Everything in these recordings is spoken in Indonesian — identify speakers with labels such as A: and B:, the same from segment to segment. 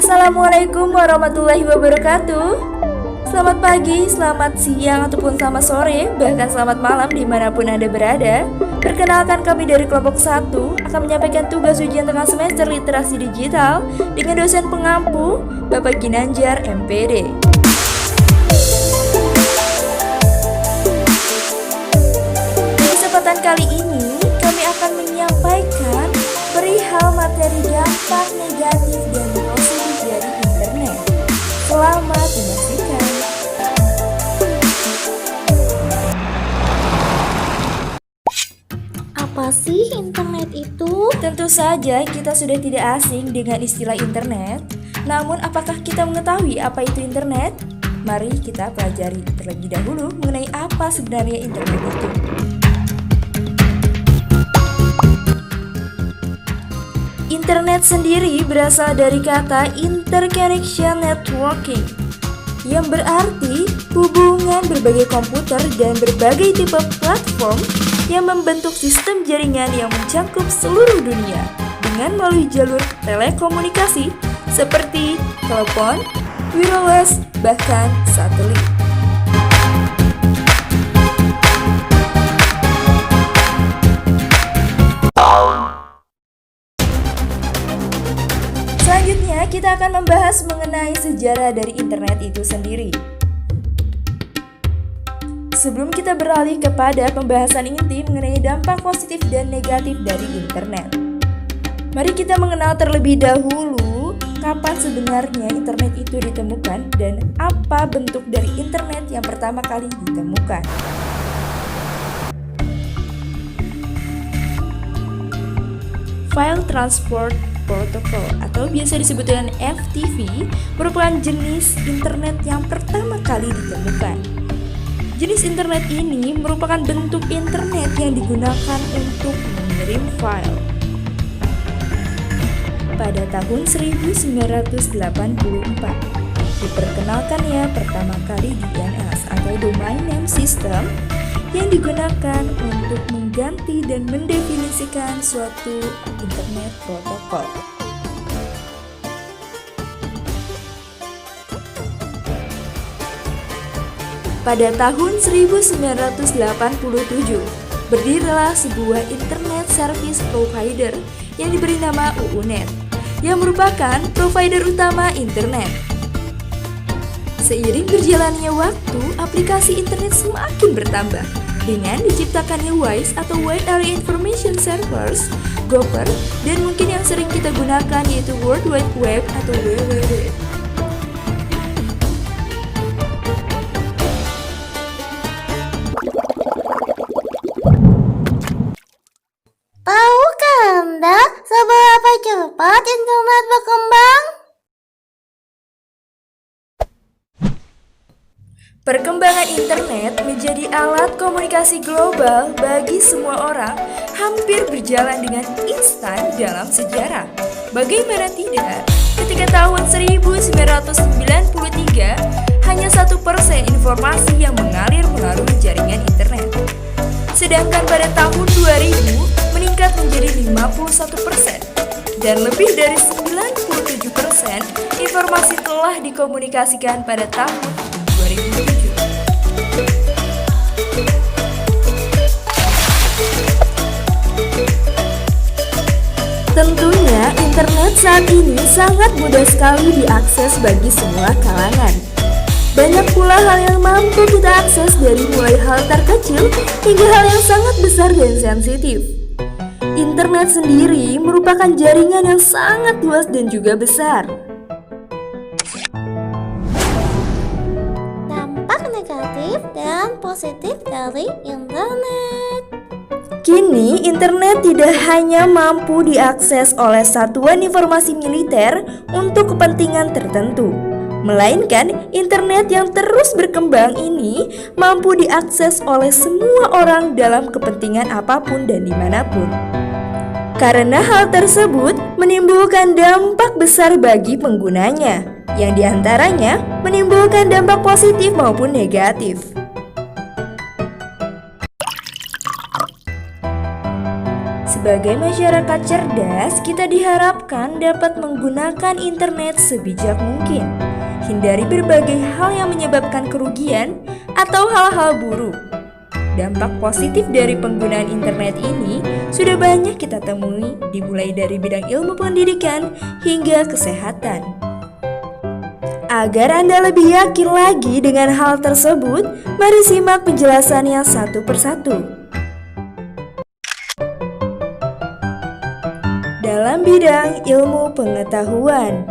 A: Assalamualaikum warahmatullahi wabarakatuh. Selamat pagi, selamat siang, ataupun selamat sore, bahkan selamat malam dimanapun Anda berada. Perkenalkan, kami dari kelompok 1 akan menyampaikan tugas ujian tengah semester literasi digital dengan dosen pengampu Bapak Ginanjar MPD. Di kesempatan kali ini kami akan menyampaikan perihal materi dampak negatif dan positif dari internet. Selamat menyaksikan.
B: Apa sih internet itu?
A: Tentu saja kita sudah tidak asing dengan istilah internet. Namun apakah kita mengetahui apa itu internet? Mari kita pelajari terlebih dahulu mengenai apa sebenarnya internet itu. Internet sendiri berasal dari kata interconnection networking, yang berarti hubungan berbagai komputer dan berbagai tipe platform yang membentuk sistem jaringan yang mencakup seluruh dunia dengan melalui jalur telekomunikasi seperti telepon, wireless, bahkan satelit. Selanjutnya, kita akan membahas mengenai sejarah dari internet itu sendiri. Sebelum kita beralih kepada pembahasan inti mengenai dampak positif dan negatif dari internet, mari kita mengenal terlebih dahulu kapan sebenarnya internet itu ditemukan dan apa bentuk dari internet yang pertama kali ditemukan. File Transport Protocol atau biasa disebut dengan FTP merupakan jenis internet yang pertama kali ditemukan. Jenis internet ini merupakan bentuk internet yang digunakan untuk mengirim file. Pada tahun 1984, diperkenalkannya pertama kali DNS atau Domain Name System yang digunakan untuk mengganti dan mendefinisikan suatu internet protokol. Pada tahun 1987, berdirilah sebuah internet service provider yang diberi nama UUNet, yang merupakan provider utama internet. Seiring berjalannya waktu, aplikasi internet semakin bertambah dengan diciptakannya WISE atau Wide Area Information Servers, Gopher, dan mungkin yang sering kita gunakan yaitu World Wide Web atau WWW.
B: Tahukah Anda seberapa cepat internet berkembang?
A: Perkembangan internet menjadi alat komunikasi global bagi semua orang hampir berjalan dengan instan dalam sejarah. Bagaimana tidak, ketika tahun 1993 hanya 1% informasi yang mengalir melalui jaringan internet. Sedangkan pada tahun 2000 meningkat menjadi 51%, dan lebih dari 97% informasi telah dikomunikasikan pada tahun 2007. Tentunya internet saat ini sangat mudah sekali diakses bagi semua kalangan. Banyak pula hal yang mampu kita akses dari mulai hal terkecil hingga hal yang sangat besar dan sensitif. Internet sendiri merupakan jaringan yang sangat luas dan juga besar.
B: Dampak negatif dan positif dari internet.
A: Kini, internet tidak hanya mampu diakses oleh satuan informasi militer untuk kepentingan tertentu, melainkan internet yang terus berkembang ini mampu diakses oleh semua orang dalam kepentingan apapun dan dimanapun. Karena hal tersebut menimbulkan dampak besar bagi penggunanya, yang diantaranya menimbulkan dampak positif maupun negatif. Sebagai masyarakat cerdas, kita diharapkan dapat menggunakan internet sebijak mungkin. Hindari berbagai hal yang menyebabkan kerugian atau hal-hal buruk. Dampak positif dari penggunaan internet ini sudah banyak kita temui, dimulai dari bidang ilmu pendidikan hingga kesehatan. Agar Anda lebih yakin lagi dengan hal tersebut, mari simak penjelasannya satu persatu. Dalam bidang ilmu pengetahuan,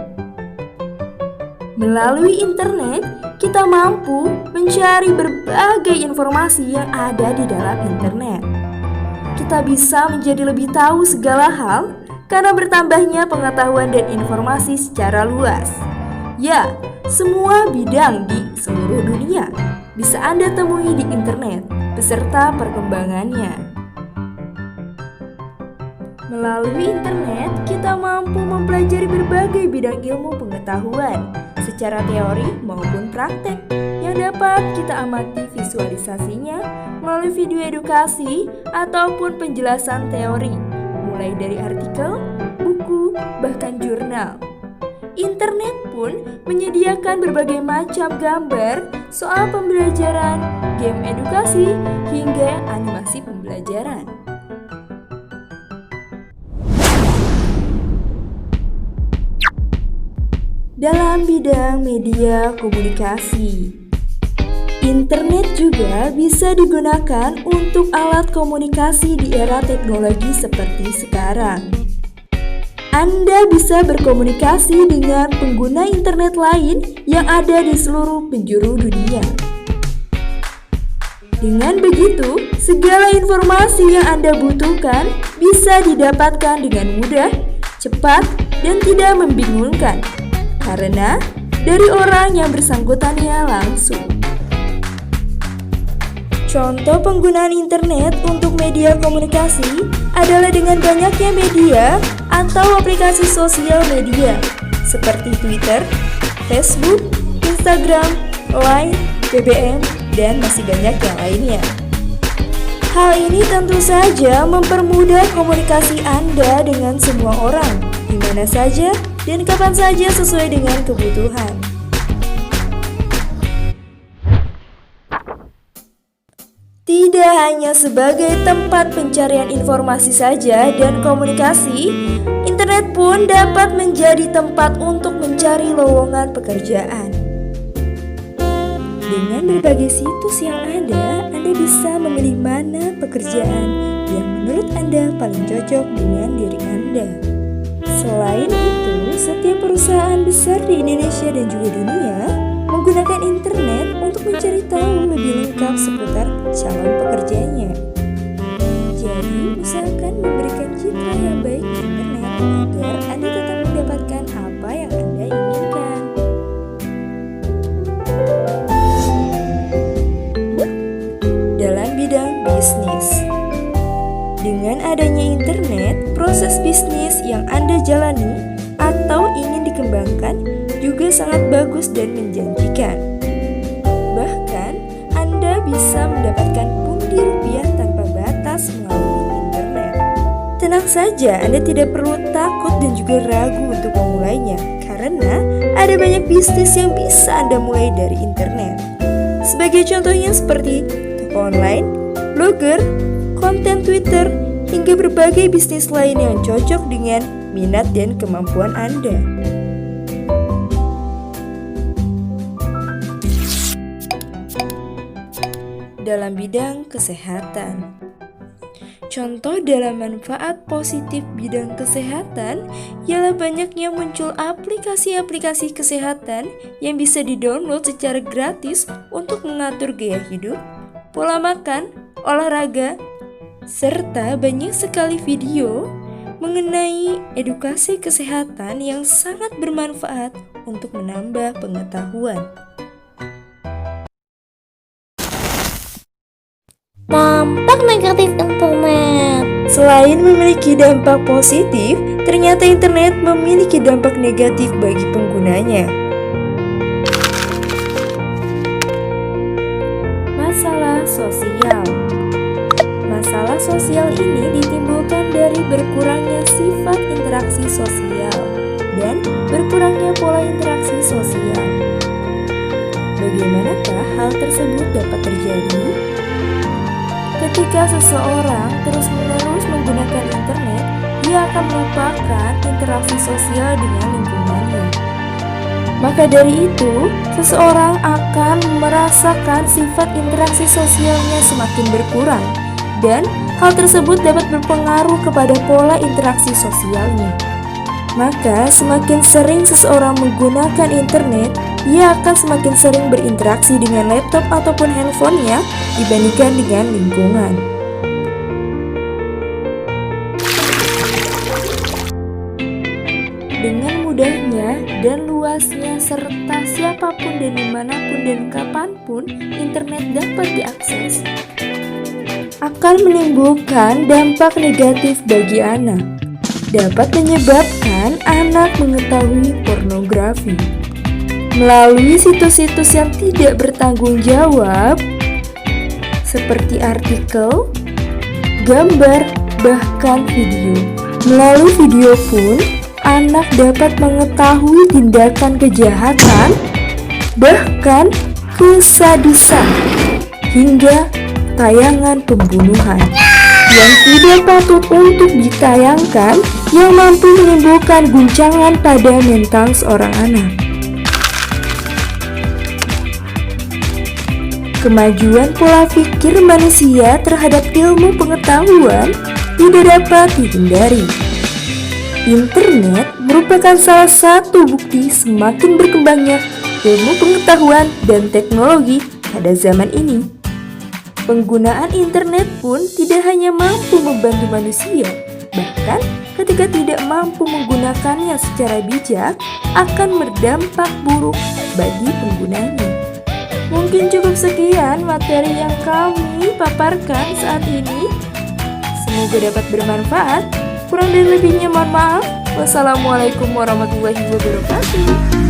A: melalui internet, kita mampu mencari berbagai informasi yang ada di dalam internet. Kita bisa menjadi lebih tahu segala hal karena bertambahnya pengetahuan dan informasi secara luas. Ya, semua bidang di seluruh dunia bisa Anda temui di internet beserta perkembangannya. Melalui internet, kita mampu mempelajari berbagai bidang ilmu pengetahuan secara teori maupun praktek yang dapat kita amati visualisasinya melalui video edukasi ataupun penjelasan teori, mulai dari artikel, buku, bahkan jurnal. Internet pun menyediakan berbagai macam gambar soal pembelajaran, game edukasi, hingga animasi pembelajaran. Dalam bidang media komunikasi, internet juga bisa digunakan untuk alat komunikasi di era teknologi seperti sekarang. Anda bisa berkomunikasi dengan pengguna internet lain yang ada di seluruh penjuru dunia. Dengan begitu, segala informasi yang Anda butuhkan bisa didapatkan dengan mudah, cepat, dan tidak membingungkan. Karena dari orang yang bersangkutannya langsung. Contoh penggunaan internet untuk media komunikasi adalah dengan banyaknya media atau aplikasi sosial media seperti Twitter, Facebook, Instagram, Line, BBM, dan masih banyak yang lainnya. Hal ini tentu saja mempermudah komunikasi Anda dengan semua orang, di mana saja dan kapan saja sesuai dengan kebutuhan. Tidak hanya sebagai tempat pencarian informasi saja dan komunikasi, internet pun dapat menjadi tempat untuk mencari lowongan pekerjaan. Dengan berbagai situs yang ada, Anda bisa memilih mana pekerjaan yang menurut Anda paling cocok dengan diri Anda. Selain itu, setiap perusahaan besar di Indonesia dan juga dunia menggunakan internet untuk mencari tahu lebih lengkap seputar calon pekerjanya. Jadi, usahakan memberikan citra yang baik di internet agar Anda tetap mendapatkan apa yang Anda inginkan. Dalam bidang bisnis, dengan adanya internet, proses bisnis yang Anda jalani atau ingin dikembangkan juga sangat bagus dan menjanjikan. Bahkan, Anda bisa mendapatkan pundi rupiah tanpa batas melalui internet. Tenang saja, Anda tidak perlu takut dan juga ragu untuk memulainya, karena ada banyak bisnis yang bisa Anda mulai dari internet. Sebagai contohnya seperti toko online, blogger, konten Twitter, hingga berbagai bisnis lain yang cocok dengan minat dan kemampuan Anda. Dalam bidang kesehatan, contoh dalam manfaat positif bidang kesehatan ialah banyaknya muncul aplikasi-aplikasi kesehatan yang bisa didownload secara gratis untuk mengatur gaya hidup, pola makan, olahraga, serta banyak sekali video mengenai edukasi kesehatan yang sangat bermanfaat untuk menambah pengetahuan.
B: Dampak negatif internet.
A: Selain memiliki dampak positif, ternyata internet memiliki dampak negatif bagi penggunanya. Masalah sosial. Masalah sosial ini ditimbulkan dari sosial dan berkurangnya pola interaksi sosial. Bagaimanakah hal tersebut dapat terjadi? Ketika seseorang terus-menerus menggunakan internet, dia akan melupakan interaksi sosial dengan lingkungannya. Maka dari itu, seseorang akan merasakan sifat interaksi sosialnya semakin berkurang, dan hal tersebut dapat berpengaruh kepada pola interaksi sosialnya. Maka, semakin sering seseorang menggunakan internet, ia akan semakin sering berinteraksi dengan laptop ataupun handphonenya dibandingkan dengan lingkungan. Dengan mudahnya dan luasnya serta siapapun dan dimanapun dan kapanpun internet dapat diakses, akan menimbulkan dampak negatif bagi anak. Dapat menyebabkan anak mengetahui pornografi melalui situs-situs yang tidak bertanggung jawab seperti artikel, gambar, bahkan video. Melalui video pun, anak dapat mengetahui tindakan kejahatan, bahkan kesadisan, hingga tayangan pembunuhan yang tidak patut untuk ditayangkan yang mampu menimbulkan guncangan pada mental seorang anak. Kemajuan pola pikir manusia terhadap ilmu pengetahuan tidak dapat dihindari. Internet merupakan salah satu bukti semakin berkembangnya ilmu pengetahuan dan teknologi pada zaman ini. Penggunaan internet pun tidak hanya mampu membantu manusia, bahkan ketika tidak mampu menggunakannya secara bijak, akan berdampak buruk bagi penggunanya. Mungkin cukup sekian materi yang kami paparkan saat ini. Semoga dapat bermanfaat. Kurang dan lebihnya mohon maaf. Wassalamualaikum warahmatullahi wabarakatuh.